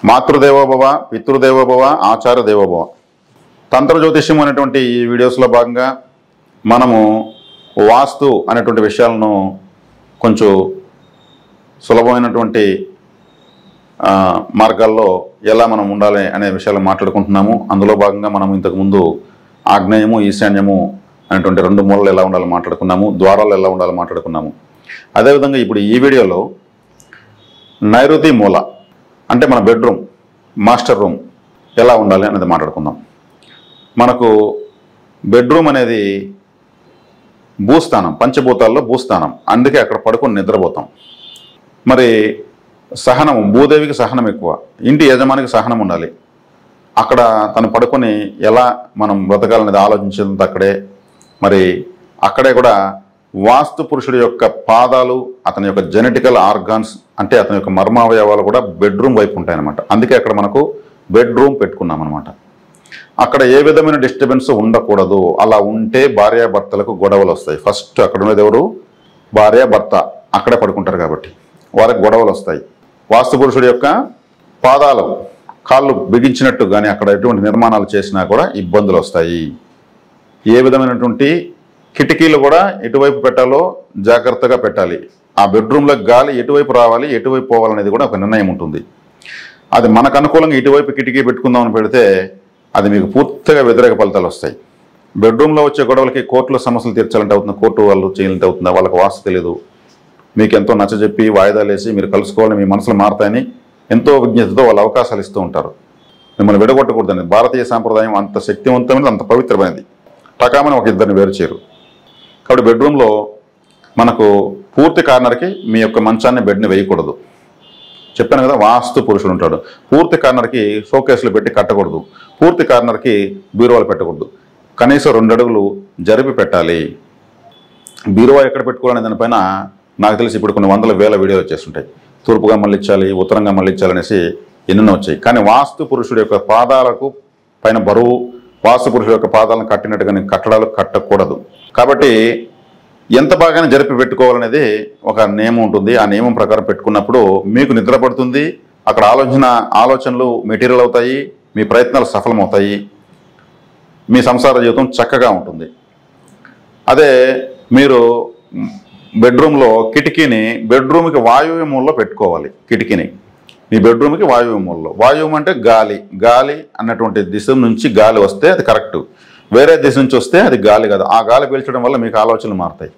మాతృదేవోభవ, పితృదేవోభవ, ఆచార్య దేవోభవ. తంత్ర జ్యోతిష్యం అనేటువంటి ఈ వీడియోస్లో భాగంగా మనము వాస్తు అనేటువంటి విషయాలను కొంచెం సులభమైనటువంటి మార్గాల్లో ఎలా మనం ఉండాలి అనే విషయాలు మాట్లాడుకుంటున్నాము. అందులో భాగంగా మనం ఇంతకుముందు ఆగ్నేయము, ఈశాన్యము అనేటువంటి రెండు మూలలు ఎలా ఉండాలో మాట్లాడుకున్నాము, ద్వారాలు ఎలా ఉండాలో మాట్లాడుకున్నాము. అదేవిధంగా ఇప్పుడు ఈ వీడియోలో నైరుతి మూల అంటే మన బెడ్రూమ్, మాస్టర్ రూమ్ ఎలా ఉండాలి అనేది మాట్లాడుకుందాం. మనకు బెడ్రూమ్ అనేది భూస్థానం, పంచభూతాల్లో భూస్థానం. అందుకే అక్కడ పడుకొని నిద్రపోతాం. మరి సహనం, భూదేవికి సహనం ఎక్కువ, ఇంటి యజమానికి సహనం ఉండాలి. అక్కడ తను పడుకొని ఎలా మనం బ్రతకాలనేది ఆలోచించేంత అక్కడే. మరి అక్కడే కూడా వాస్తు పురుషుడి యొక్క పాదాలు, అతని యొక్క జెనెటికల్ ఆర్గాన్స్ అంటే అతని యొక్క మర్మావయవాలు కూడా బెడ్రూమ్ వైపు ఉంటాయన్నమాట. అందుకే అక్కడ మనకు బెడ్రూమ్ పెట్టుకున్నాం అనమాట. అక్కడ ఏ విధమైన డిస్టర్బెన్స్ ఉండకూడదు. అలా ఉంటే భార్యాభర్తలకు గొడవలు వస్తాయి. ఫస్ట్ అక్కడ ఉన్నది ఎవరు? భార్యాభర్త. అక్కడే పడుకుంటారు కాబట్టి వారికి గొడవలు వస్తాయి. వాస్తు పురుషుడి యొక్క పాదాలు, కాళ్ళు బిగించినట్టు కానీ అక్కడ ఎటువంటి నిర్మాణాలు చేసినా కూడా ఇబ్బందులు వస్తాయి. ఏ విధమైనటువంటి కిటికీలు కూడా ఎటువైపు పెట్టాలో జాగ్రత్తగా పెట్టాలి. ఆ బెడ్రూమ్లో గాలి ఎటువైపు రావాలి, ఎటువైపు పోవాలనేది కూడా ఒక నిర్ణయం ఉంటుంది. అది మనకు అనుకూలంగా ఇటువైపు కిటికీ పెట్టుకుందామని పెడితే అది మీకు పూర్తిగా వ్యతిరేక ఫలితాలు వస్తాయి. బెడ్రూమ్లో వచ్చే గొడవలకి కోర్టులో సమస్యలు తీర్చాలంటే అవుతుంది, కోర్టు వాళ్ళు చేయాలంటే అవుతుందా, వాళ్ళకి వాస్తు తెలియదు. మీకు ఎంతో నచ్చజెప్పి వాయిదాలు వేసి మీరు కలుసుకోవాలని, మీ మనసులు మారుతాయని ఎంతో విజ్ఞతతో వాళ్ళు అవకాశాలు ఇస్తూ ఉంటారు. మిమ్మల్ని విడగొట్టకూడదని. భారతీయ సాంప్రదాయం అంత శక్తివంతమైనది, అంత పవిత్రమైనది. టకామని ఒక ఇద్దరిని వేరు చేయరు. కాబట్టి బెడ్రూమ్లో మనకు పూర్తి కార్నర్కి మీ యొక్క మంచాన్ని, బెడ్ని వేయకూడదు. చెప్పాను కదా, వాస్తు పురుషుడు ఉంటాడు. పూర్తి కార్నర్కి షోకేసులు పెట్టి కట్టకూడదు. పూర్తి కార్నర్కి బీరువాలు పెట్టకూడదు. కనీసం 2 అడుగులు జరిపి పెట్టాలి. బీరువా ఎక్కడ పెట్టుకోవాలనే దానిపైన నాకు తెలిసి ఇప్పుడు కొన్ని వందల వేల వీడియోలు వచ్చేస్తుంటాయి. తూర్పుగా మళ్ళించాలి, ఉత్తరంగా మళ్ళించాలనేసి ఎన్నెన్నో వచ్చాయి. కానీ వాస్తు పురుషుడి యొక్క పాదాలకు పైన బరువు, వాస్తు పురుషుడి యొక్క పాదాలను కట్టినట్టుగా కట్టడాలు కట్టకూడదు. కాబట్టి ఎంత బాగానే జరిపి పెట్టుకోవాలనేది ఒక నియమం ఉంటుంది. ఆ నియమం ప్రకారం పెట్టుకున్నప్పుడు మీకు నిద్ర పడుతుంది. అక్కడ ఆలోచనలు మెటీరియల్ అవుతాయి, మీ ప్రయత్నాలు సఫలమవుతాయి, మీ సంసార జీవితం చక్కగా ఉంటుంది. అదే మీరు బెడ్రూమ్లో కిటికీని బెడ్రూమ్కి వాయువ్య మూలలో పెట్టుకోవాలి. కిటికీని మీ బెడ్రూమ్కి వాయువ్య మూలలో. వాయువ్యం అంటే గాలి. గాలి అన్నటువంటి దిశ నుంచి గాలి వస్తే అది కరెక్టు. వేరే దిశ నుంచి వస్తే అది గాలి కాదు. ఆ గాలి పీల్చడం వల్ల మీకు ఆలోచనలు మారుతాయి,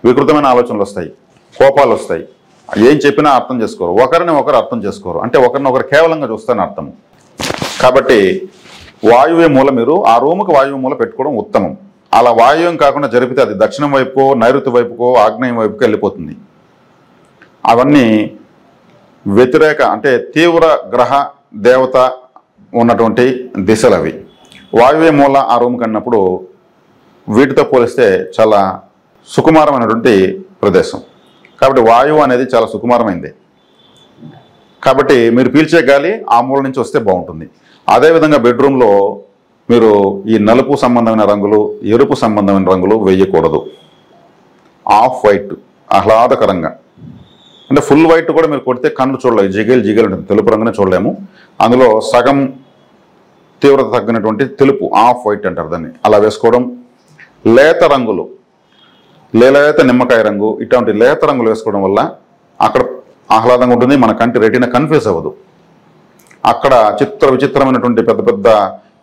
వికృతమైన ఆలోచనలు వస్తాయి, కోపాలు వస్తాయి. ఏం చెప్పినా అర్థం చేసుకోరు, ఒకరిని ఒకరు అర్థం చేసుకోరు. అంటే ఒకరినొకరు కేవలంగా చూస్తారని అర్థము. కాబట్టి వాయువ్య మూల, మీరు ఆ రూముకి వాయువ్య మూల పెట్టుకోవడం ఉత్తమం. అలా వాయువ్యం కాకుండా జరిపితే అది దక్షిణం వైపుకో, నైరుతి వైపుకో, ఆగ్నేయం వైపుకో వెళ్ళిపోతుంది. అవన్నీ వ్యతిరేక, అంటే తీవ్ర గ్రహ దేవత ఉన్నటువంటి దిశలు అవి. వాయువ్య మూల ఆ రూమ్కి అన్నప్పుడు వీటితో పోలిస్తే చాలా సుకుమారమైనటువంటి ప్రదేశం. కాబట్టి వాయువు అనేది చాలా సుకుమారమైంది. కాబట్టి మీరు పీల్చే గాలి ఆ మూల నుంచి వస్తే బాగుంటుంది. అదేవిధంగా బెడ్రూమ్లో మీరు ఈ నలుపు సంబంధమైన రంగులు, ఎరుపు సంబంధమైన రంగులు వేయకూడదు. ఆఫ్ వైట్ ఆహ్లాదకరంగా, అంటే ఫుల్ వైట్ కూడా మీరు కొడితే కళ్ళు చూడలేవు, జిగేలు జిగేలు ఉంటుంది. తెలుపు రంగునే చూడలేము. అందులో సగం తీవ్రత తగ్గినటువంటి తెలుపు, ఆఫ్ వైట్ అంటారు దాన్ని, అలా వేసుకోవడం. లేత రంగులు, లేత నిమ్మకాయ రంగు, ఇటువంటి లేత రంగులు వేసుకోవడం వల్ల అక్కడ ఆహ్లాదంగా ఉంటుంది. మన కంటి రెటీనా కన్ఫ్యూజ్ అవ్వదు. అక్కడ విచిత్రమైనటువంటి పెద్ద పెద్ద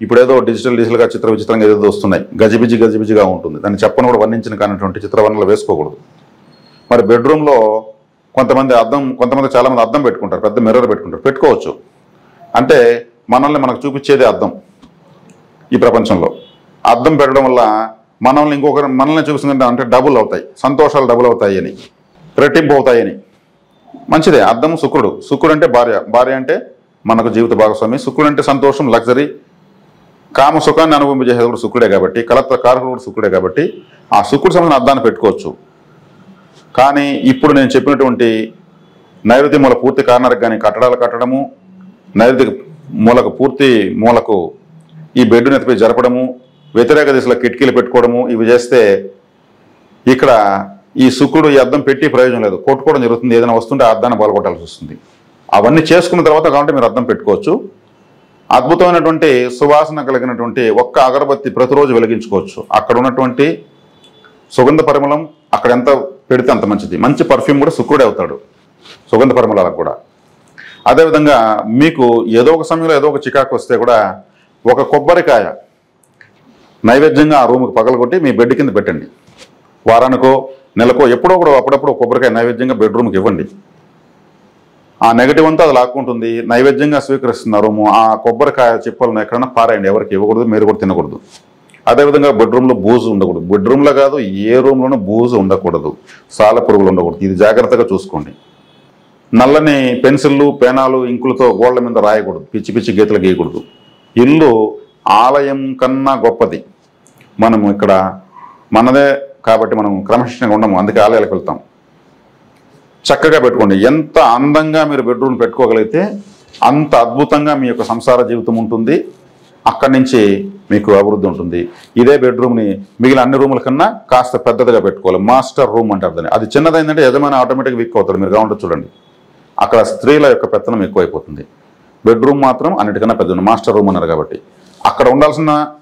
ఇప్పుడేదో డిజిటల్గా విచిత్రంగా ఏదో వస్తున్నాయి, గజిబిజిగా ఉంటుంది. దాన్ని చెప్పని కూడా వర్ణించిన కానటువంటి చిత్రవర్ణాలు వేసుకోకూడదు. మరి బెడ్రూమ్లో కొంతమంది చాలామంది అద్దం పెట్టుకుంటారు, పెద్ద మిర్రర్ పెట్టుకుంటారు. పెట్టుకోవచ్చు. అంటే మనకు చూపించేది అద్దం. ఈ ప్రపంచంలో అద్దం పెట్టడం వల్ల మనల్ని చూపిస్తుందంటే అంటే డబుల్ అవుతాయి, సంతోషాలు డబుల్ అవుతాయి అని, రెట్టింపు అవుతాయని. మంచిదే. అద్దం శుక్రుడు అంటే భార్య అంటే మనకు జీవిత భాగస్వామి. శుక్రుడు అంటే సంతోషం, లగ్జరీ, కామ సుఖాన్ని అనుభవించేది కూడా శుక్రుడే కాబట్టి, కారకుడు కూడా శుక్రుడే కాబట్టి ఆ శుక్రుడు సంబంధించిన అద్దాన్ని పెట్టుకోవచ్చు. కానీ ఇప్పుడు నేను చెప్పినటువంటి నైరుతి మూల పూర్తి కార్నర్కి కానీ కట్టడాలు కట్టడము, నైరుతి మూలకు పూర్తి మూలకు ఈ బెడ్ నెత్తిపై జరపడము, వ్యతిరేక దిశలో కిటికీలు పెట్టుకోవడము, ఇవి చేస్తే ఇక్కడ ఈ శుక్రుడు ఈ అద్దం పెట్టి ప్రయోజనం లేదు, కొట్టుకోవడం జరుగుతుంది. ఏదైనా వస్తుంటే ఆ అద్దాన్ని పాల్గొట్టాల్సి వస్తుంది. అవన్నీ చేసుకున్న తర్వాత కావాలంటే మీరు అద్దం పెట్టుకోవచ్చు. అద్భుతమైనటువంటి సువాసన కలిగినటువంటి ఒక్క అగరబత్తి ప్రతిరోజు వెలిగించుకోవచ్చు. అక్కడ ఉన్నటువంటి సుగంధ పరిమళం అక్కడ ఎంత పెడితే అంత మంచిది. మంచి పర్ఫ్యూమ్ కూడా శుక్రుడే అవుతాడు సుగంధ పరిమళాలకు కూడా. అదేవిధంగా మీకు ఏదో ఒక సమయంలో ఏదో ఒక చికాకు వస్తే కూడా ఒక కొబ్బరికాయ నైవేద్యంగా ఆ రూమ్కి పగలగొట్టి మీ బెడ్ కింద పెట్టండి. వారానికో నెలకో ఎప్పుడో కూడా అప్పుడప్పుడు కొబ్బరికాయ నైవేద్యంగా బెడ్రూమ్కి ఇవ్వండి. ఆ నెగటివ్ అంతా అది లాక్కుంటుంది. నైవేద్యంగా స్వీకరిస్తున్న రూము ఆ కొబ్బరికాయ చిప్పలను ఎక్కడైనా పారేయండి. ఎవరికి ఇవ్వకూడదు, మీరు కూడా తినకూడదు. అదేవిధంగా బెడ్రూమ్లో బూజు ఉండకూడదు. బెడ్రూమ్లో కాదు ఏ రూమ్లోనూ బూజు ఉండకూడదు, సాల పురుగులు ఉండకూడదు. ఇది జాగ్రత్తగా చూసుకోండి. నల్లని పెన్సిళ్ళు, పేనాలు, ఇంకులతో గోళ్ల మీద రాయకూడదు, పిచ్చి పిచ్చి గీతలు గీయకూడదు. ఇల్లు ఆలయం కన్నా గొప్పది. మనము ఇక్కడ మనదే కాబట్టి మనం క్రమశిక్షణగా ఉండము, అందుకే ఆలయాలకు వెళ్తాం. చక్కగా పెట్టుకోండి. ఎంత అందంగా మీరు బెడ్రూమ్ పెట్టుకోగలిగితే అంత అద్భుతంగా మీ యొక్క సంసార జీవితం ఉంటుంది. అక్కడి నుంచి మీకు అభివృద్ధి ఉంటుంది. ఇదే బెడ్రూమ్ని మిగిలిన అన్ని రూముల కన్నా కాస్త పెద్దదిగా పెట్టుకోవాలి. మాస్టర్ రూమ్ అంటారు దాన్ని. అది చిన్నదైందంటే యజమాని ఆటోమేటిక్గా వీక్ అవుతాడు. మీరు కావాలంటే చూడండి, అక్కడ స్త్రీల యొక్క పెత్తనం ఎక్కువైపోతుంది. బెడ్రూమ్ మాత్రం అన్నిటికన్నా పెద్ద మాస్టర్ రూమ్ అన్నారు కాబట్టి అక్కడ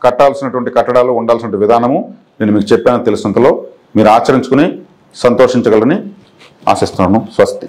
కట్టాల్సినటువంటి కట్టడాలు, ఉండాల్సిన విధానము నేను మీకు చెప్పాను. తెలిసినంతలో మీరు ఆచరించుకుని సంతోషించగలని ఆశిస్తున్నాను. స్వస్తి.